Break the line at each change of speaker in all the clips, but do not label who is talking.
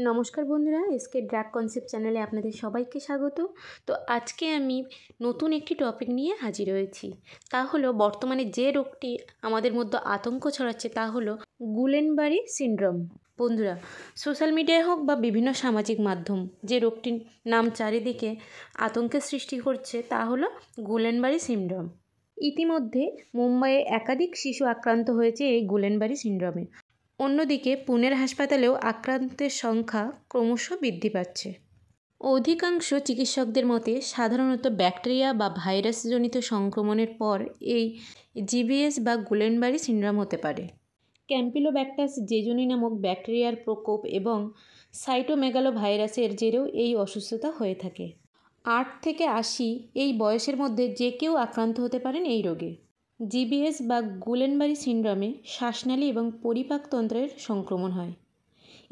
নমস্কার বন্ধুরা, SK drug concept চ্যানেলে আপনাদের সবাইকে স্বাগত। তো আজকে আমি নতুন একটি টপিক নিয়ে হাজির হয়েছি। তা হলো বর্তমানে যে রোগটি আমাদের মধ্যে আতঙ্ক ছড়াচ্ছে তা হলো গুলেনবারি সিনড্রোম। বন্ধুরা, সোশ্যাল মিডিয়ায় হোক বা বিভিন্ন সামাজিক মাধ্যম যে রোগটির নাম চারিদিকে আতঙ্কের সৃষ্টি করছে তা হলো গুলেনবারি সিনড্রোম। ইতিমধ্যে মুম্বাইয়ে একাধিক শিশু আক্রান্ত হয়েছে এই গুলেনবারি সিনড্রোমে। অন্যদিকে পুনের হাসপাতালেও আক্রান্তের সংখ্যা ক্রমশ বৃদ্ধি পাচ্ছে। অধিকাংশ চিকিৎসকদের মতে সাধারণত ব্যাকটেরিয়া বা ভাইরাসজনিত সংক্রমণের পর এই জিবিএস বা গুলেনবারি সিনড্রোম হতে পারে। ক্যাম্পিলোব্যাক্টাস জেজুনি নামক ব্যাকটেরিয়ার প্রকোপ এবং সাইটোমেগালো ভাইরাসের জেরেও এই অসুস্থতা হয়ে থাকে। 8 থেকে 80 এই বয়সের মধ্যে যে কেউ আক্রান্ত হতে পারেন এই রোগে। জিবিএস বা গুলেনবারি সিনড্রোমে শ্বাসনালী এবং পরিপাকতন্ত্রের সংক্রমণ হয়।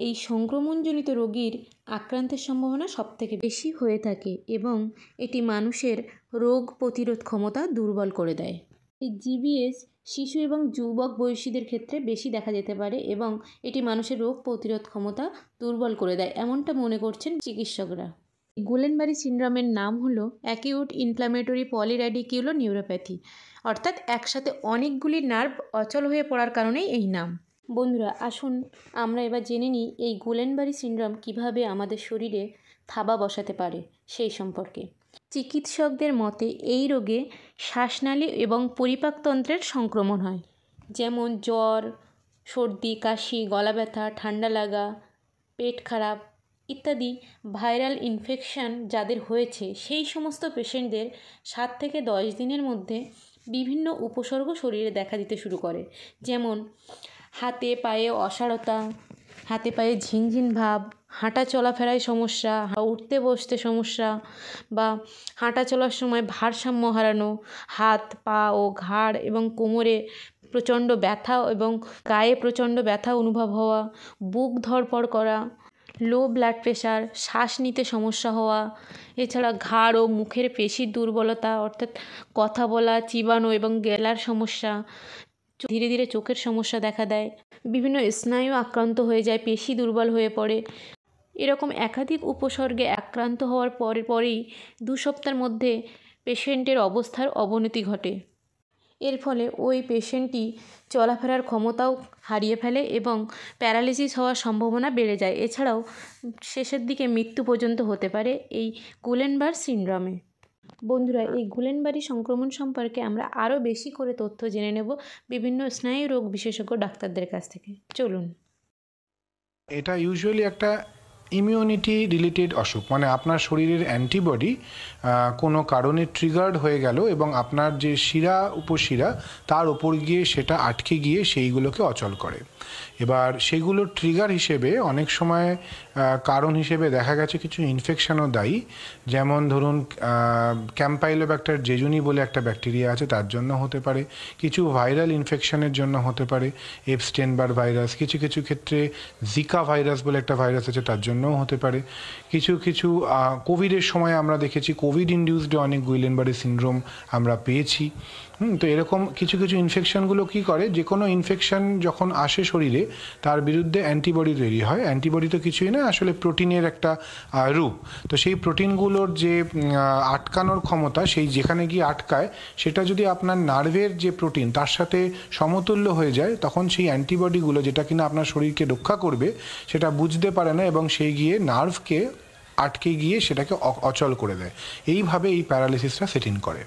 এই সংক্রমণজনিত রোগীর আক্রান্তের সম্ভাবনা সবথেকে বেশি হয়ে থাকে এবং এটি মানুষের রোগ প্রতিরোধ ক্ষমতা দুর্বল করে দেয়। এই জিবিএস শিশু এবং যুবক বয়সীদের ক্ষেত্রে বেশি দেখা যেতে পারে এবং এটি মানুষের রোগ প্রতিরোধ ক্ষমতা দুর্বল করে দেয়, এমনটা মনে করছেন চিকিৎসকরা। গুলেনবারি সিনড্রোমের নাম হলো অ্যাকিউট ইনফ্ল্যামেটরি পলির্যাডিকিউলো নিউরোপ্যাথি, অর্থাৎ একসাথে অনেকগুলি নার্ভ অচল হয়ে পড়ার কারণেই এই নাম। বন্ধুরা, আসুন আমরা এবার জেনে নিই এই গুলেনবারি সিনড্রোম কিভাবে আমাদের শরীরে থাবা বসাতে পারে সেই সম্পর্কে। চিকিৎসকদের মতে এই রোগে শ্বাসনালী এবং পরিপাকতন্ত্রের সংক্রমণ হয়, যেমন জ্বর, সর্দি, কাশি, গলা ব্যথা, ঠান্ডা লাগা, পেট খারাপ ইত্যাদি ভাইরাল ইনফেকশান যাদের হয়েছে সেই সমস্ত পেশেন্টদের 7 থেকে 10 দিনের মধ্যে বিভিন্ন উপসর্গ শরীরে দেখা দিতে শুরু করে, যেমন হাতে পায়ে অসাড়তা, হাতে পায়ে ঝিনঝিন ভাব, হাঁটা চলাফেরায় সমস্যা, উঠতে বসতে সমস্যা বা হাঁটা চলার সময় ভারসাম্য হারানো, হাত পা ও ঘাড় এবং কোমরে প্রচণ্ড ব্যথা এবং গায়ে প্রচণ্ড ব্যথা অনুভব হওয়া, বুক ধড়ফড় করা, লো ব্লাড প্রেশার, শ্বাস নিতে সমস্যা হওয়া, এছাড়া ঘাড় ও মুখের পেশির দুর্বলতা অর্থাৎ কথা বলা, চিবানো এবং গলার সমস্যা, ধীরে ধীরে চোখের সমস্যা দেখা দেয়, বিভিন্ন স্নায়ু আক্রান্ত হয়ে যায়, পেশি দুর্বল হয়ে পড়ে। এরকম একাধিক উপসর্গে আক্রান্ত হওয়ার পরেই 2 সপ্তাহের মধ্যে পেশেন্টের অবস্থার অবনতি ঘটে। এর ফলে ওই পেশেন্টটি চলাফেরার ক্ষমতাও হারিয়ে ফেলে এবং প্যারালিসিস হওয়ার সম্ভাবনা বেড়ে যায়। এছাড়াও শেষের দিকে মৃত্যু পর্যন্ত হতে পারে এই গুলেনবারি সিনড্রোমে। বন্ধুরা, এই গুলেনবারি সংক্রমণ সম্পর্কে আমরা আরও বেশি করে তথ্য জেনে নেব বিভিন্ন স্নায়ু রোগ বিশেষজ্ঞ ডাক্তারদের কাছ থেকে। চলুন।
এটা ইউজুয়ালি একটা ইমিউনিটি রিলেটেড অসুখ, মানে আপনার শরীরের অ্যান্টিবডি কোনো কারণে ট্রিগার্ড হয়ে গেল এবং আপনার যে শিরা উপশিরা তার ওপর গিয়ে সেটা আটকে গিয়ে সেইগুলোকে অচল করে। এবার সেগুলো ট্রিগার হিসেবে অনেক সময় কারণ হিসেবে দেখা গেছে কিছু ইনফেকশনও দায়ী, যেমন ধরুন ক্যাম্পাইলোব্যাক্টার জেজুনি বলে একটা ব্যাকটেরিয়া আছে, তার জন্য হতে পারে। কিছু ভাইরাল ইনফেকশনের জন্য হতে পারে, এপস্টেইন-বার ভাইরাস, কিছু কিছু ক্ষেত্রে জিকা ভাইরাস বলে একটা ভাইরাস আছে তার জন্যও হতে পারে। কিছু কিছু কোভিডের সময় আমরা দেখেছি কোভিড ইনডিউসড অনেক গুলেনবারি সিনড্রোম আমরা পেয়েছি। তো এরকম কিছু কিছু ইনফেকশনগুলো কী করে, যে কোনো ইনফেকশন যখন আসে শরীরে তার বিরুদ্ধে অ্যান্টিবডি তৈরি হয়। অ্যান্টিবডি তো কিছুই না, আসলে প্রোটিনের একটা রূপ। তো সেই প্রোটিনগুলোর যে আটকানোর ক্ষমতা, সেই যেখানে গিয়ে আটকায় সেটা যদি আপনার নার্ভের যে প্রোটিন তার সাথে সমতুল্য হয়ে যায়, তখন সেই অ্যান্টিবডিগুলো যেটা কিনা আপনার শরীরকে রক্ষা করবে সেটা বুঝতে পারে না এবং সেই গিয়ে নার্ভকে আটকে গিয়ে সেটাকে অচল করে দেয়। এইভাবে এই প্যারালিসিসটা সেট ইন করে।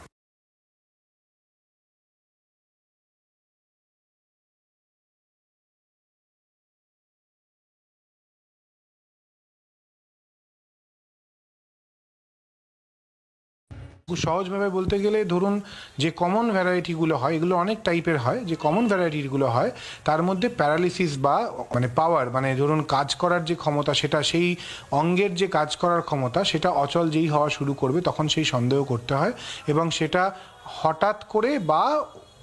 সহজভাবে বলতে গেলে ধরুন যে কমন ভ্যারাইটিগুলো হয়, এগুলো অনেক টাইপের হয়, যে কমন ভ্যারাইটিগুলো হয় তার মধ্যে প্যারালিসিস বা মানে পাওয়ার, মানে ধরুন কাজ করার যে ক্ষমতা, সেটা সেই অঙ্গের যে কাজ করার ক্ষমতা সেটা অচল যেই হওয়া শুরু করবে তখন সেই সন্দেহ করতে হয় এবং সেটা হঠাৎ করে বা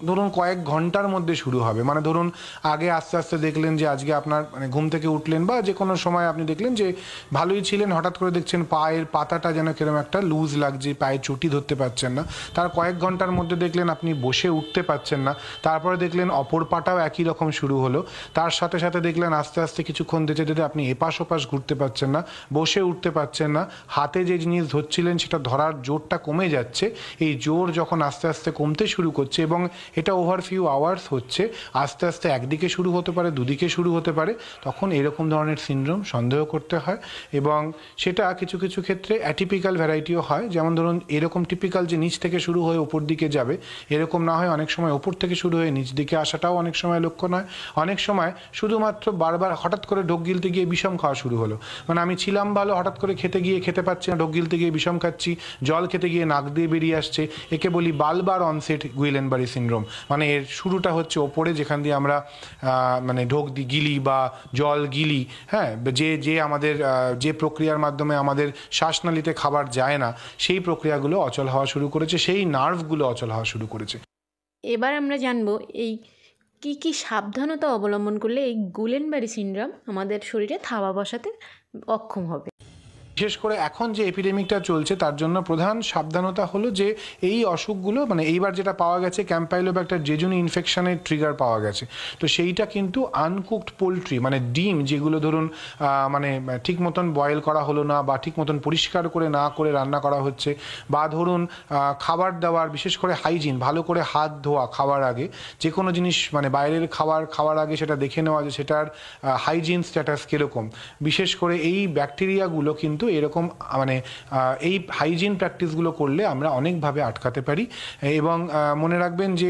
ধরুন কয়েক ঘন্টার মধ্যে শুরু হবে। মানে ধরুন আগে আস্তে আস্তে দেখলেন যে আজকে আপনার মানে ঘুম থেকে উঠলেন বা যে কোনো সময় আপনি দেখলেন যে ভালোই ছিলেন, হঠাৎ করে দেখছেন পায়ের পাতাটা যেন কিরকম একটা লুজ লাগছে, পায়ে চটি ধরতে পারছেন না। তার কয়েক ঘন্টার মধ্যে দেখলেন আপনি বসে উঠতে পারছেন না। তারপরে দেখলেন অপর পাটাও একই রকম শুরু হলো। তার সাথে সাথে দেখলেন আস্তে আস্তে কিছুক্ষণ যেতে যেতে আপনি এপাশ ওপাশ ঘুরতে পারছেন না, বসে উঠতে পারছেন না, হাতে যে জিনিস ধরছিলেন সেটা ধরার জোরটা কমে যাচ্ছে। এই জোর যখন আস্তে আস্তে কমতে শুরু করছে এবং এটা ওভার ফিউ আওয়ার্স হচ্ছে, আস্তে আস্তে একদিকে শুরু হতে পারে, দুদিকে শুরু হতে পারে, তখন এরকম ধরনের সিনড্রোম সন্দেহ করতে হয়। এবং সেটা কিছু কিছু ক্ষেত্রে অ্যাটিপিক্যাল ভ্যারাইটিও হয়। যেমন ধরুন এরকম টিপিক্যাল যে নিচ থেকে শুরু হয়ে ওপর দিকে যাবে, এরকম না হয় অনেক সময় ওপর থেকে শুরু হয়ে নিচ দিকে আসাটাও অনেক সময় লক্ষণ হয়। অনেক সময় শুধুমাত্র বারবার হঠাৎ করে ঢোক গিলতে গিয়ে বিষম খাওয়া শুরু হলো, মানে আমি ছিলাম ভালো, হঠাৎ করে খেতে গিয়ে খেতে পাচ্ছি না, ঢোক গিলতে গিয়ে বিষম খাচ্ছি, জল খেতে গিয়ে নাক দিয়ে বেরিয়ে আসছে। একে বলি বালবার অনসেট গুইলেনবারি সিনড্রোম। মানে এর শুরুটা হচ্ছে ওপরে, যেখান দিয়ে আমরা মানে ঢোক গিলি বা জল গিলি, হ্যাঁ, যে আমাদের যে প্রক্রিয়ার মাধ্যমে আমাদের শ্বাসনালীতে খাবার যায় না, সেই প্রক্রিয়াগুলো অচল হওয়া শুরু করেছে, সেই নার্ভগুলো অচল হওয়া শুরু করেছে।
এবার আমরা জানবো এই কি কি সাবধানতা অবলম্বন করলে এই গুলেনবারি সিনড্রোম আমাদের শরীরে থাবা বসাতে অক্ষম হবে।
বিশেষ করে এখন যে এপিডেমিকটা চলছে তার জন্য প্রধান সাবধানতা হলো যে এই অসুখগুলো, মানে এইবার যেটা পাওয়া গেছে ক্যাম্পাইলোব্যাক্টার জেজুনি ইনফেকশনের ট্রিগার পাওয়া গেছে, তো সেইটা কিন্তু আনকুকড পোলট্রি, মানে ডিম যেগুলো ধরুন মানে ঠিক মতন বয়েল করা হলো না বা ঠিক মতন পরিষ্কার করে না করে রান্না করা হচ্ছে, বা ধরুন খাবার দাবার, বিশেষ করে হাইজিন, ভালো করে হাত ধোয়া খাওয়ার আগে, যে কোনো জিনিস মানে বাইরের খাওয়ার আগে সেটা দেখে নেওয়া যে সেটার হাইজিন স্ট্যাটাস কীরকম। বিশেষ করে এই ব্যাকটেরিয়াগুলো কিন্তু এরকম মানে এই হাইজিন প্র্যাকটিসগুলো করলে আমরা অনেকভাবে আটকাতে পারি। এবং মনে রাখবেন যে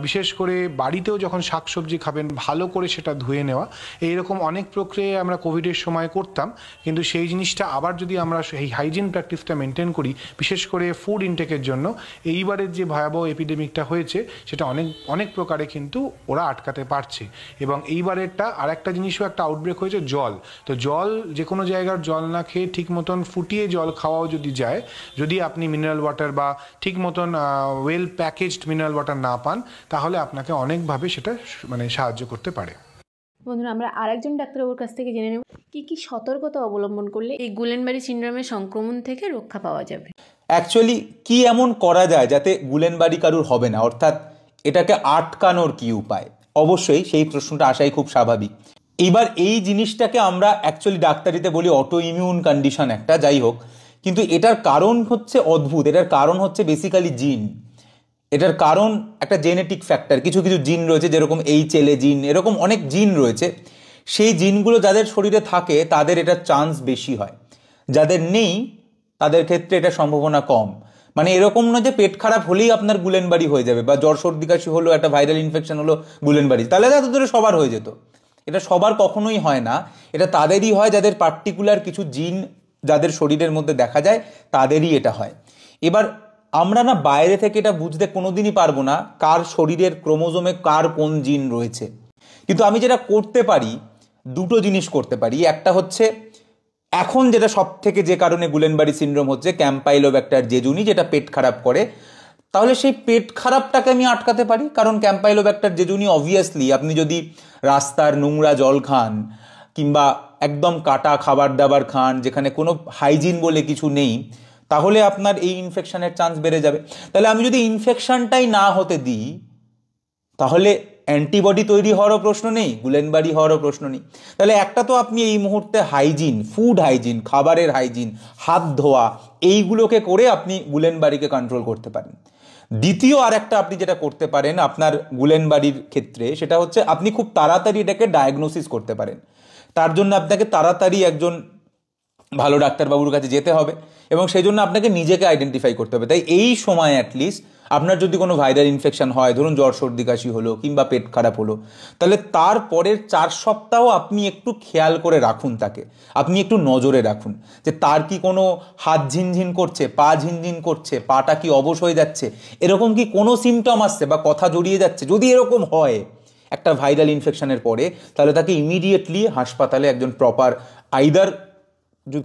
বিশেষ করে বাড়িতেও যখন শাকসবজি খাবেন ভালো করে সেটা ধুয়ে নেওয়া, এইরকম অনেক প্রক্রিয়া আমরা কোভিডের সময় করতাম, কিন্তু সেই জিনিসটা আবার যদি আমরা এই হাইজিন প্র্যাকটিসটা মেনটেন করি, বিশেষ করে ফুড ইনটেকের জন্য, এইবারের যে ভয়াবহ এপিডেমিকটা হয়েছে সেটা অনেক অনেক প্রকারে কিন্তু ওরা আটকাতে পারছে। এবং এইবারেরটা আর একটা জিনিসও একটা আউটব্রেক হয়েছে, জল। তো জল, যে কোনো জায়গার জল না খেয়ে ঠিক মতন ফুটিয়ে জল খাওয়াও যদি যায়, যদি আপনি মিনারেল ওয়াটার বা ঠিক মতন ওয়েল প্যাকেজড মিনারেল ওয়াটার না পান, তাহলে আপনাকে অনেকভাবে সেটা মানে সাহায্য করতে পারে।
বন্ধুরা, আমরা আরেকজন ডাক্তারবাবুর কাছ থেকে জেনে নেব কি কি সতর্কতা অবলম্বন করলে এই গুলেনবারি সিনড্রোমের সংক্রমণ থেকে রক্ষা পাওয়া যাবে।
অ্যাকচুয়ালি কি এমন করা যায় যাতে গুলেনবারি কারুর হবে না, অর্থাৎ এটাকে আটকানোর কি উপায়? অবশ্যই সেই প্রশ্নটা আসাই খুব স্বাভাবিক। এইবার এই জিনিসটাকে আমরা অ্যাকচুয়ালি ডাক্তারিতে বলি অটো ইমিউন কন্ডিশন একটা, যাই হোক, কিন্তু এটার কারণ হচ্ছে অদ্ভুত। এটার কারণ হচ্ছে বেসিক্যালি জিন। এটার কারণ একটা জেনেটিক ফ্যাক্টর। কিছু কিছু জিন রয়েছে, যেরকম HLA জিন, এরকম অনেক জিন রয়েছে। সেই জিনগুলো যাদের শরীরে থাকে তাদের এটার চান্স বেশি হয়, যাদের নেই তাদের ক্ষেত্রে এটা সম্ভাবনা কম। মানে এরকম না যে পেট খারাপ হলেই আপনার গুলেনবারি হয়ে যাবে, বা জ্বর সর্দি কাশি হলো, একটা ভাইরাল ইনফেকশন হলো, গুলেনবারি, তাহলে এত ধরে সবার হয়ে যেত। এটা সবার কখনোই হয় না। এটা তাদেরই হয় যাদের পার্টিকুলার কিছু জিন যাদের শরীরের মধ্যে দেখা যায়, তাদেরই এটা হয়। এবার আমরা না বাইরে থেকে এটা বুঝতে কোনোদিনই পারবো না কার শরীরের ক্রোমোজোমে কার কোন জিন রয়েছে। কিন্তু আমি যেটা করতে পারি, দুটো জিনিস করতে পারি। একটা হচ্ছে এখন যেটা সব থেকে যে কারণে গুলেনবারি সিনড্রোম হচ্ছে, ক্যাম্পাইলোব্যাক্টার জেজুনি, যেটা পেট খারাপ করে, তাহলে সেই পেট খারাপটাকে আমি আটকাতে পারি। কারণ ক্যাম্পাইলোব্যাক্টার জেজুনি অবভিয়াসলি আপনি যদি রাস্তার নোংরা জল খান কিংবা একদম কাটা খাবার দাবার খান যেখানে কোনো হাইজিন বলে কিছু নেই, তাহলে আপনার এই ইনফেকশনের চান্স বেড়ে যাবে। তাহলে আমি যদি ইনফেকশনটাই না হতে দিই, তাহলে অ্যান্টিবডি তৈরি হওয়ারও প্রশ্ন নেই, গুলেনবারি হওয়ারও প্রশ্ন নেই। তাহলে একটা তো আপনি এই মুহূর্তে হাইজিন, ফুড হাইজিন, খাবারের হাইজিন, হাত ধোয়া, এইগুলোকে করে আপনি গুলেনবারিকে কন্ট্রোল করতে পারেন। দ্বিতীয় আর একটা আপনি যেটা করতে পারেন আপনার গুলেনবারির ক্ষেত্রে, সেটা হচ্ছে আপনি খুব তাড়াতাড়ি এটাকে ডায়াগনোসিস করতে পারেন। তার জন্য আপনাকে তাড়াতাড়ি একজন ভালো ডাক্তারবাবুর কাছে যেতে হবে এবং সেই জন্য আপনাকে নিজেকে আইডেন্টিফাই করতে হবে। তাই এই সময় অ্যাটলিস্ট আপনার যদি কোনো ভাইরাল ইনফেকশন হয়, ধরুন জ্বর সর্দি কাশি হলো কিংবা পেট খারাপ হলো, তাহলে তারপরের 4 সপ্তাহ আপনি একটু খেয়াল করে রাখুন তাকে, আপনি একটু নজরে রাখুন যে তার কি কোনো হাত ঝিনঝিন করছে, পা ঝিনঝিন করছে, পাটা কি অবশ হয়ে যাচ্ছে, এরকম কি কোনো সিমটম আসছে বা কথা জড়িয়ে যাচ্ছে। যদি এরকম হয় একটা ভাইরাল ইনফেকশনের পরে, তাহলে তাকে ইমিডিয়েটলি হাসপাতালে একজন প্রপার আইদার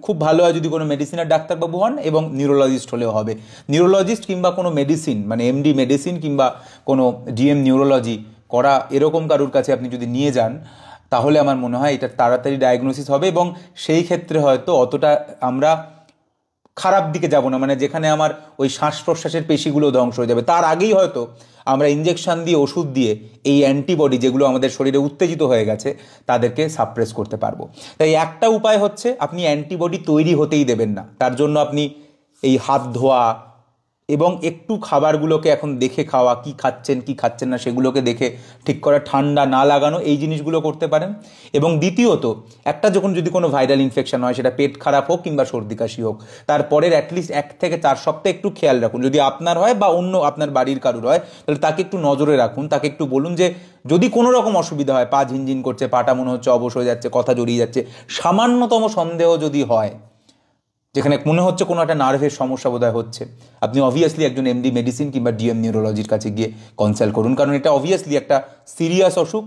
খুব ভালো হয় যদি কোনো মেডিসিনের ডাক্তারবাবু হন, এবং নিউরোলজিস্ট হলেও হবে। নিউরোলজিস্ট কিংবা কোনো মেডিসিন মানে এমডি মেডিসিন কিংবা কোনো ডিএম নিউরোলজি করা এরকম কারুর কাছে আপনি যদি নিয়ে যান, তাহলে আমার মনে হয় এটা তাড়াতাড়ি ডায়াগনোসিস হবে, এবং সেই ক্ষেত্রে হয়তো অতটা আমরা খারাপ দিকে যাব না, মানে যেখানে আমার ওই শ্বাস প্রশ্বাসের পেশিগুলো ধ্বংস হয়ে যাবে, তার আগেই হয়তো আমরা ইঞ্জেকশন দিয়ে, ওষুধ দিয়ে এই অ্যান্টিবডি যেগুলো আমাদের শরীরে উত্তেজিত হয়ে গেছে তাদেরকে সাপ্রেস করতে পারবো। তাই একটা উপায় হচ্ছে আপনি অ্যান্টিবডি তৈরি হতেই দেবেন না। তার জন্য আপনি এই হাত ধোয়া এবং একটু খাবারগুলোকে এখন দেখে খাওয়া, কি খাচ্ছেন কি খাচ্ছেন না সেগুলোকে দেখে ঠিক করা, ঠান্ডা না লাগানো, এই জিনিসগুলো করতে পারেন। এবং দ্বিতীয়ত, একটা যখন যদি কোনো ভাইরাল ইনফেকশন হয়, সেটা পেট খারাপ হোক কিংবা সর্দি কাশি হোক, তারপরের অ্যাটলিস্ট 1 থেকে 4 সপ্তাহ একটু খেয়াল রাখুন। যদি আপনার হয় বা অন্য আপনার বাড়ির কারুর হয়, তাহলে তাকে একটু নজরে রাখুন। তাকে একটু বলুন যে যদি কোনো রকম অসুবিধা হয়, পা ঝিনঝিন করছে, পাটা মনে হচ্ছে অবশ হয়ে যাচ্ছে, কথা জড়িয়ে যাচ্ছে, সামান্যতম সন্দেহ যদি হয়, যেখানে মনে হচ্ছে কোনো একটা নার্ভের সমস্যা বোধহয় হচ্ছে, আপনি অবভিয়াসলি একজন এমডি মেডিসিন কিংবা ডিএম নিউরোলজির কাছে গিয়ে কনসাল্ট করুন। কারণ এটা অবভিয়াসলি একটা সিরিয়াস অসুখ,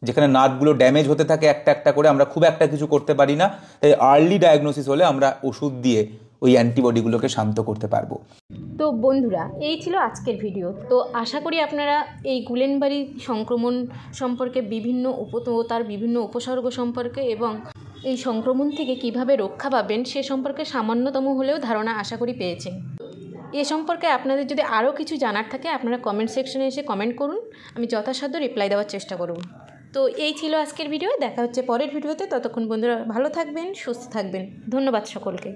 যেখানে নার্ভগুলো ড্যামেজ হতে থাকে একটা একটা করে, আমরা খুব একটা কিছু করতে পারি না। তাই আর্লি ডায়াগনোসিস হলে আমরা ওষুধ দিয়ে ওই অ্যান্টিবডিগুলোকে শান্ত করতে পারবো।
তো বন্ধুরা, এই ছিল আজকের ভিডিও। তো আশা করি আপনারা এই গুলেনবারি সংক্রমণ সম্পর্কে তার বিভিন্ন উপসর্গ সম্পর্কে এবং এই সংক্রমণ থেকে কিভাবে রক্ষা পাবেন সে সম্পর্কে সামান্যতম হলেও ধারণা আশা করি পেয়েছেন। এ সম্পর্কে আপনাদের যদি আরও কিছু জানার থাকে আপনারা কমেন্ট সেকশনে এসে কমেন্ট করুন, আমি যথাসাধ্য রিপ্লাই দেওয়ার চেষ্টা করব। তো এই ছিল আজকের ভিডিও, দেখা হচ্ছে পরের ভিডিওতে। ততক্ষণ বন্ধুরা ভালো থাকবেন, সুস্থ থাকবেন। ধন্যবাদ সকলকে।